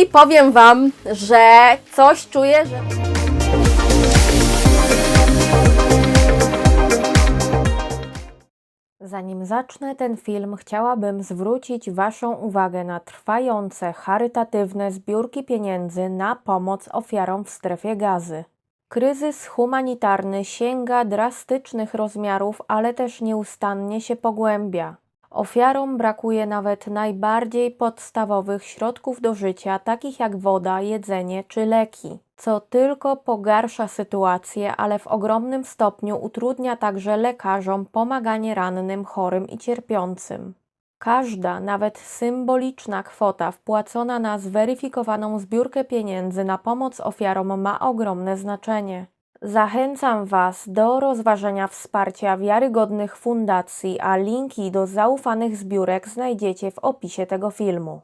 i powiem Wam, że coś czuję, że... Zanim zacznę ten film, chciałabym zwrócić Waszą uwagę na trwające charytatywne zbiórki pieniędzy na pomoc ofiarom w strefie Gazy. Kryzys humanitarny sięga drastycznych rozmiarów, ale też nieustannie się pogłębia. Ofiarom brakuje nawet najbardziej podstawowych środków do życia, takich jak woda, jedzenie czy leki, co tylko pogarsza sytuację, ale w ogromnym stopniu utrudnia także lekarzom pomaganie rannym, chorym i cierpiącym. Każda, nawet symboliczna kwota wpłacona na zweryfikowaną zbiórkę pieniędzy na pomoc ofiarom ma ogromne znaczenie. Zachęcam Was do rozważenia wsparcia wiarygodnych fundacji, a linki do zaufanych zbiórek znajdziecie w opisie tego filmu.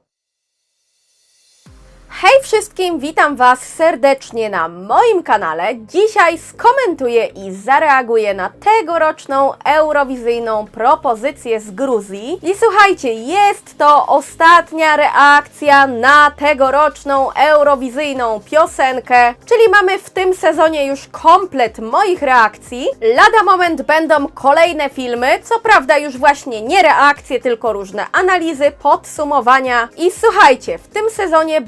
Hej wszystkim, witam Was serdecznie na moim kanale. Dzisiaj skomentuję i zareaguję na tegoroczną eurowizyjną propozycję z Gruzji. I słuchajcie, jest to ostatnia reakcja na tegoroczną eurowizyjną piosenkę, czyli mamy w tym sezonie już komplet moich reakcji. Lada moment będą kolejne filmy, co prawda już właśnie nie reakcje, tylko różne analizy, podsumowania. I słuchajcie, w tym sezonie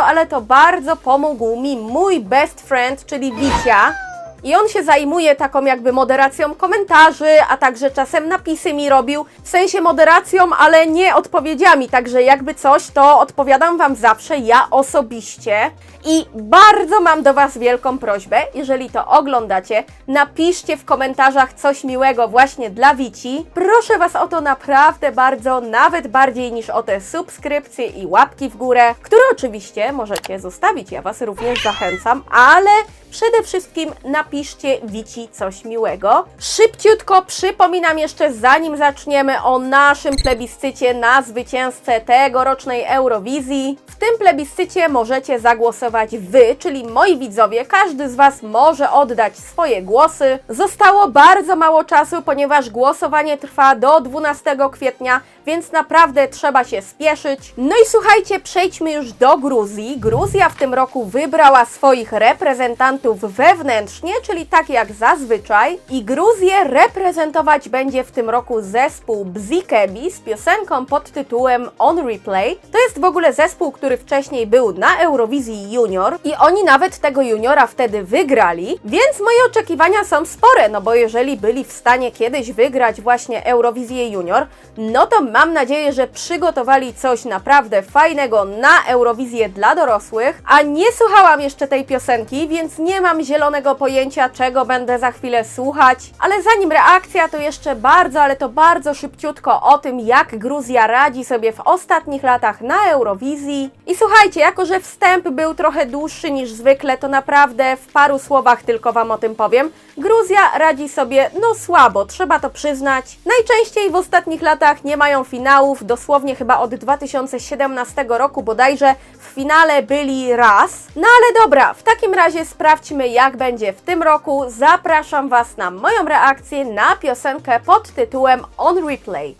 ale to bardzo pomógł mi mój best friend, czyli Wicia. I on się zajmuje taką jakby moderacją komentarzy, a także czasem napisy mi robił, w sensie moderacją, ale nie odpowiedziami, także jakby coś, to odpowiadam Wam zawsze, ja osobiście. I bardzo mam do Was wielką prośbę, jeżeli to oglądacie, napiszcie w komentarzach coś miłego właśnie dla Wici. Proszę Was o to naprawdę bardzo, nawet bardziej niż o te subskrypcje i łapki w górę, które oczywiście możecie zostawić, ja Was również zachęcam, ale przede wszystkim napiszcie Wici coś miłego. Szybciutko przypominam jeszcze, zanim zaczniemy, o naszym plebiscycie na zwycięzcę tegorocznej Eurowizji. W tym plebiscycie możecie zagłosować Wy, czyli moi widzowie. Każdy z Was może oddać swoje głosy. Zostało bardzo mało czasu, ponieważ głosowanie trwa do 12 kwietnia, więc naprawdę trzeba się spieszyć. No i słuchajcie, przejdźmy już do Gruzji. Gruzja w tym roku wybrała swoich reprezentantów wewnętrznie, czyli tak jak zazwyczaj. I Gruzję reprezentować będzie w tym roku zespół Bzikebi z piosenką pod tytułem On Replay. To jest w ogóle zespół, który wcześniej był na Eurowizji Junior i oni nawet tego juniora wtedy wygrali, więc moje oczekiwania są spore, no bo jeżeli byli w stanie kiedyś wygrać właśnie Eurowizję Junior, no to mam nadzieję, że przygotowali coś naprawdę fajnego na Eurowizję dla dorosłych, a nie słuchałam jeszcze tej piosenki, więc nie mam zielonego pojęcia, czego będę za chwilę słuchać, ale zanim reakcja, to jeszcze bardzo, ale to bardzo szybciutko o tym, jak Gruzja radzi sobie w ostatnich latach na Eurowizji. I słuchajcie, jako że wstęp był trochę dłuższy niż zwykle, to naprawdę w paru słowach tylko Wam o tym powiem. Gruzja radzi sobie, no słabo, trzeba to przyznać. Najczęściej w ostatnich latach nie mają finałów, dosłownie chyba od 2017 roku bodajże w finale byli raz. No ale dobra, w takim razie sprawdźmy, jak będzie w tym roku. Zapraszam Was na moją reakcję na piosenkę pod tytułem On Replay.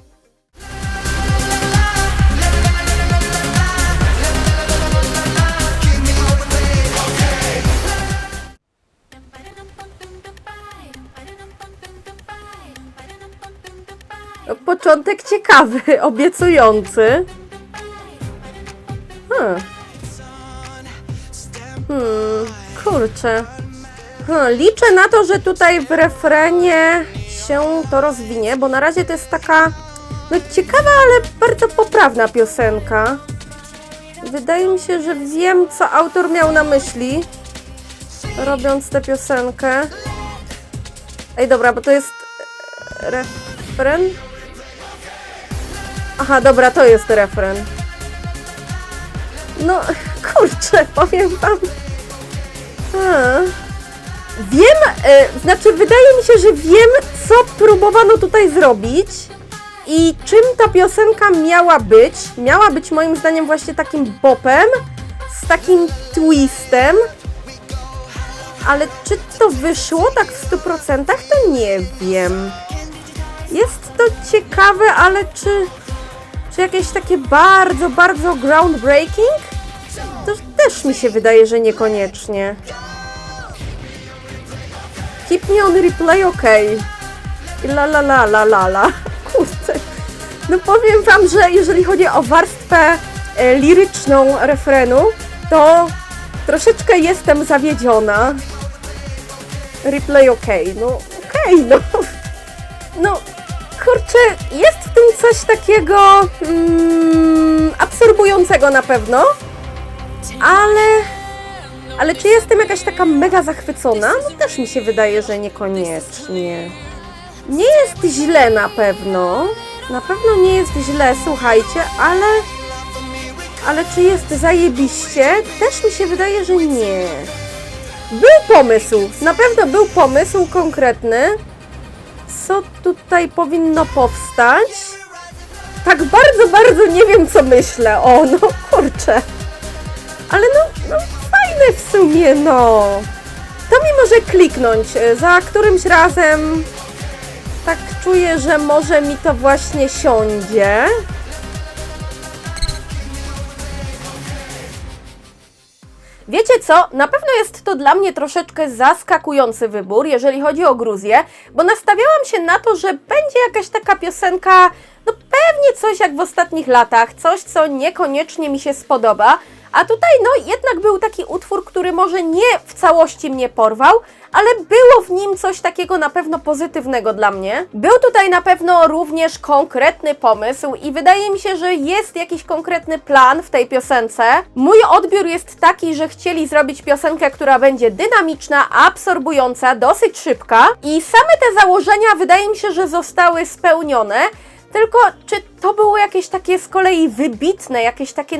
Początek ciekawy, obiecujący. Kurczę. Liczę na to, że tutaj w refrenie się to rozwinie, bo na razie to jest taka, no ciekawa, ale bardzo poprawna piosenka. Wydaje mi się, że wiem, co autor miał na myśli, robiąc tę piosenkę. Ej, dobra, bo to jest refren. Aha, dobra, to jest refren. No, kurczę, powiem Wam. Wiem, znaczy wydaje mi się, że wiem, co próbowano tutaj zrobić i czym ta piosenka miała być. Miała być moim zdaniem właśnie takim bopem, z takim twistem, ale czy to wyszło tak w 100%? To nie wiem. Jest to ciekawe, ale czy jakieś takie bardzo groundbreaking? To też mi się wydaje, że niekoniecznie. Keep me on replay, okej. La la la la la la. Kurczę. No powiem wam, że jeżeli chodzi o warstwę liryczną refrenu, to troszeczkę jestem zawiedziona. Replay okej, no okej, no. No, kurczę, jest w tym coś takiego absorbującego na pewno, ale czy jestem jakaś taka mega zachwycona? No też mi się wydaje, że niekoniecznie. Nie jest źle na pewno. Na pewno nie jest źle, słuchajcie, ale czy jest zajebiście? Też mi się wydaje, że nie. Był pomysł, na pewno był pomysł konkretny. Co tutaj powinno powstać? Tak bardzo, bardzo nie wiem, co myślę. O, no kurczę. Ale no fajne w sumie, no. To mi może kliknąć. Za którymś razem tak czuję, że może mi to właśnie siądzie. Wiecie co? Na pewno jest to dla mnie troszeczkę zaskakujący wybór, jeżeli chodzi o Gruzję, bo nastawiałam się na to, że będzie jakaś taka piosenka, no pewnie coś jak w ostatnich latach, coś co niekoniecznie mi się spodoba, a tutaj no jednak był taki utwór, który może nie w całości mnie porwał, ale było w nim coś takiego na pewno pozytywnego dla mnie. Był tutaj na pewno również konkretny pomysł i wydaje mi się, że jest jakiś konkretny plan w tej piosence. Mój odbiór jest taki, że chcieli zrobić piosenkę, która będzie dynamiczna, absorbująca, dosyć szybka i same te założenia wydaje mi się, że zostały spełnione. Tylko czy to było jakieś takie z kolei wybitne, jakieś takie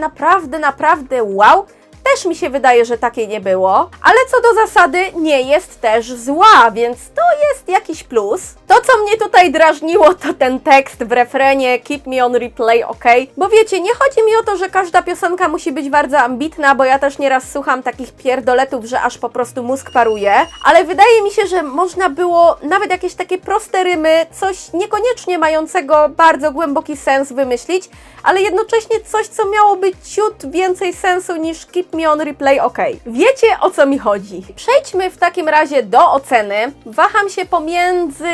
naprawdę wow? Też mi się wydaje, że takiej nie było, ale co do zasady nie jest też zła, więc to jest jakiś plus. To, co mnie tutaj drażniło, to ten tekst w refrenie Keep me on replay, ok? Bo wiecie, nie chodzi mi o to, że każda piosenka musi być bardzo ambitna, bo ja też nieraz słucham takich pierdoletów, że aż po prostu mózg paruje, ale wydaje mi się, że można było nawet jakieś takie proste rymy, coś niekoniecznie mającego bardzo głęboki sens wymyślić, ale jednocześnie coś, co miałoby ciut więcej sensu niż Keep me on replay, ok. Wiecie, o co mi chodzi. Przejdźmy w takim razie do oceny. Waham się pomiędzy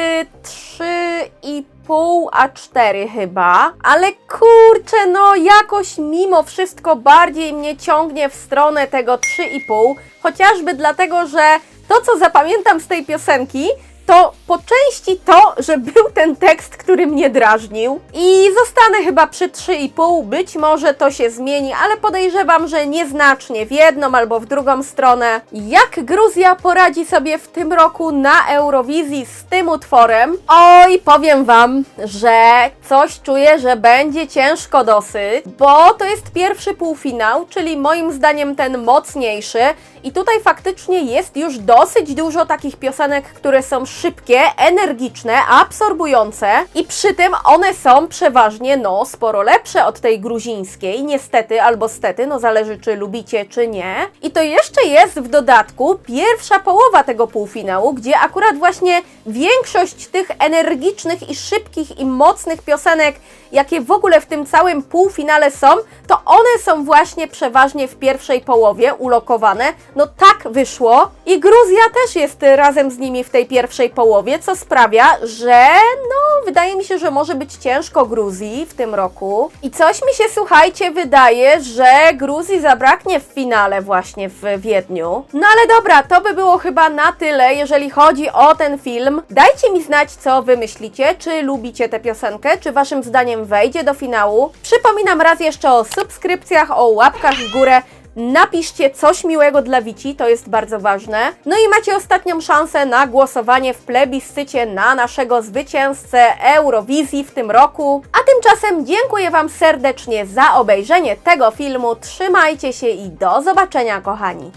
3,5 a 4 chyba, ale kurczę, no jakoś mimo wszystko bardziej mnie ciągnie w stronę tego 3,5, chociażby dlatego, że to, co zapamiętam z tej piosenki, to po części to, że był ten tekst, który mnie drażnił i zostanę chyba przy 3,5, być może to się zmieni, ale podejrzewam, że nieznacznie w jedną albo w drugą stronę. Jak Gruzja poradzi sobie w tym roku na Eurowizji z tym utworem? Oj, powiem wam, że coś czuję, że będzie ciężko dosyć, bo to jest pierwszy półfinał, czyli moim zdaniem ten mocniejszy i tutaj faktycznie jest już dosyć dużo takich piosenek, które są szybkie, energiczne, absorbujące i przy tym one są przeważnie, no, sporo lepsze od tej gruzińskiej, niestety albo stety, no zależy czy lubicie, czy nie. I to jeszcze jest w dodatku pierwsza połowa tego półfinału, gdzie akurat właśnie większość tych energicznych i szybkich i mocnych piosenek, jakie w ogóle w tym całym półfinale są, to one są właśnie przeważnie w pierwszej połowie ulokowane. No tak wyszło i Gruzja też jest razem z nimi w tej pierwszej połowie, co sprawia, że no wydaje mi się, że może być ciężko Gruzji w tym roku. I coś mi się, słuchajcie, wydaje, że Gruzji zabraknie w finale właśnie w Wiedniu. No ale dobra, to by było chyba na tyle, jeżeli chodzi o ten film. Dajcie mi znać, co wy myślicie, czy lubicie tę piosenkę, czy waszym zdaniem wejdzie do finału. Przypominam raz jeszcze o subskrypcjach, o łapkach w górę. Napiszcie coś miłego dla Wici, to jest bardzo ważne. No i macie ostatnią szansę na głosowanie w plebiscycie na naszego zwycięzcę Eurowizji w tym roku. A tymczasem dziękuję wam serdecznie za obejrzenie tego filmu. Trzymajcie się i do zobaczenia, kochani!